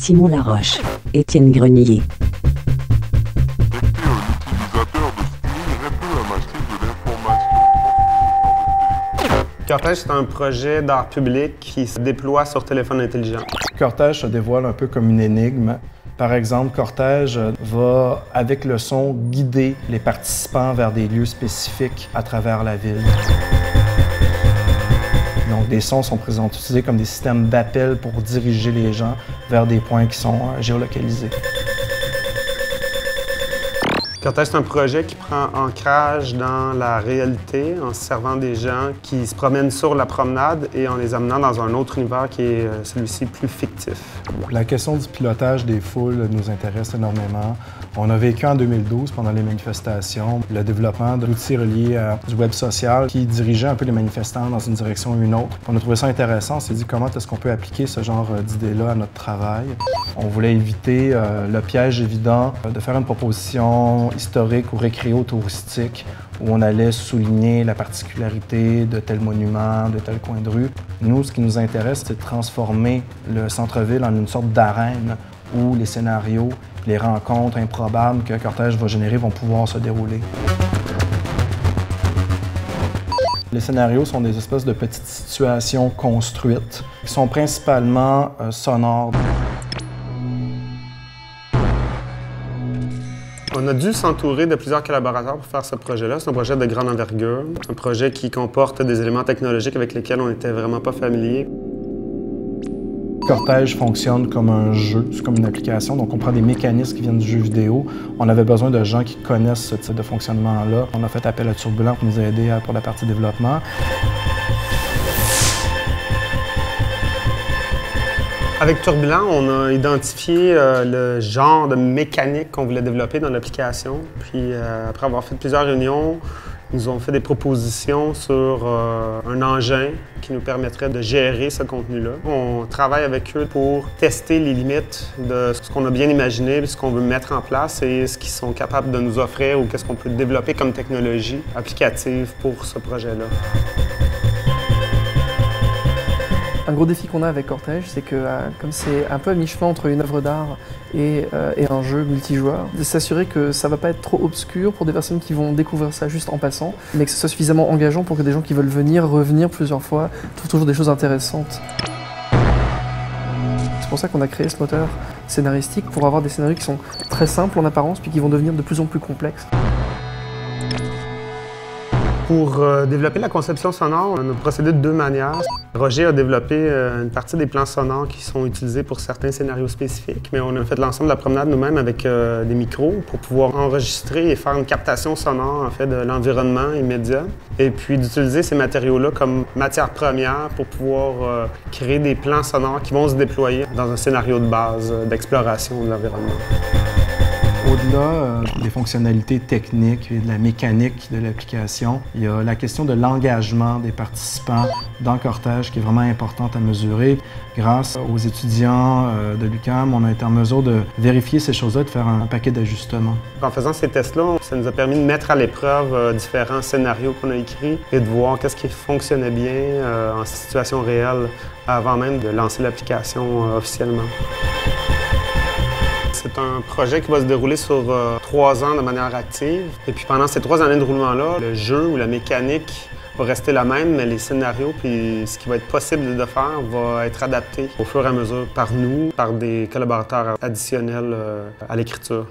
Simon Laroche, Étienne Grenier. L'utilisateur de stimulerait peu la massive de l'information. Cortège, c'est un projet d'art public qui se déploie sur téléphone intelligent. Cortège se dévoile un peu comme une énigme. Par exemple, Cortège va, avec le son, guider les participants vers des lieux spécifiques à travers la ville. Donc, des sons sont utilisés comme des systèmes d'appel pour diriger les gens vers des points qui sont géolocalisés. Cortège, c'est un projet qui prend ancrage dans la réalité en se servant des gens qui se promènent sur la promenade et en les amenant dans un autre univers qui est celui-ci plus fictif. La question du pilotage des foules nous intéresse énormément. On a vécu en 2012, pendant les manifestations, le développement d'outils reliés à du web social qui dirigeait un peu les manifestants dans une direction ou une autre. On a trouvé ça intéressant. On s'est dit comment est-ce qu'on peut appliquer ce genre d'idées-là à notre travail. On voulait éviter le piège évident de faire une proposition historique ou récréo-touristique où on allait souligner la particularité de tel monument, de tel coin de rue. Nous, ce qui nous intéresse, c'est de transformer le centre-ville en une sorte d'arène où les scénarios, les rencontres improbables que Cortège va générer vont pouvoir se dérouler. Les scénarios sont des espèces de petites situations construites qui sont principalement sonores. On a dû s'entourer de plusieurs collaborateurs pour faire ce projet-là. C'est un projet de grande envergure, un projet qui comporte des éléments technologiques avec lesquels on n'était vraiment pas familier. Cortège fonctionne comme un jeu, c'est comme une application, donc on prend des mécanismes qui viennent du jeu vidéo. On avait besoin de gens qui connaissent ce type de fonctionnement-là. On a fait appel à Turbulent pour nous aider pour la partie développement. Avec Turbulent, on a identifié le genre de mécanique qu'on voulait développer dans l'application. Puis après avoir fait plusieurs réunions, ils nous ont fait des propositions sur un engin qui nous permettrait de gérer ce contenu-là. On travaille avec eux pour tester les limites de ce qu'on a bien imaginé, ce qu'on veut mettre en place et ce qu'ils sont capables de nous offrir ou qu'est-ce qu'on peut développer comme technologie applicative pour ce projet-là. Un gros défi qu'on a avec Cortège, c'est que comme c'est un peu à mi-chemin entre une œuvre d'art et un jeu multijoueur, de s'assurer que ça va pas être trop obscur pour des personnes qui vont découvrir ça juste en passant, mais que ce soit suffisamment engageant pour que des gens qui veulent venir, revenir plusieurs fois, trouvent toujours des choses intéressantes. C'est pour ça qu'on a créé ce moteur scénaristique, pour avoir des scénarios qui sont très simples en apparence, puis qui vont devenir de plus en plus complexes. Pour développer la conception sonore, on a procédé de deux manières. Roger a développé une partie des plans sonores qui sont utilisés pour certains scénarios spécifiques, mais on a fait l'ensemble de la promenade nous-mêmes avec des micros pour pouvoir enregistrer et faire une captation sonore en fait, de l'environnement immédiat, et puis d'utiliser ces matériaux-là comme matière première pour pouvoir créer des plans sonores qui vont se déployer dans un scénario de base d'exploration de l'environnement. Au-delà des fonctionnalités techniques et de la mécanique de l'application, il y a la question de l'engagement des participants dans Cortège qui est vraiment importante à mesurer. Grâce aux étudiants de l'UQAM, on a été en mesure de vérifier ces choses-là, de faire un paquet d'ajustements. En faisant ces tests-là, ça nous a permis de mettre à l'épreuve différents scénarios qu'on a écrits et de voir qu'est-ce qui fonctionnait bien en situation réelle avant même de lancer l'application officiellement. C'est un projet qui va se dérouler sur 3 ans de manière active. Et puis pendant ces 3 années de roulement-là, le jeu ou la mécanique va rester la même, mais les scénarios puis ce qui va être possible de faire va être adapté au fur et à mesure par nous, par des collaborateurs additionnels à l'écriture.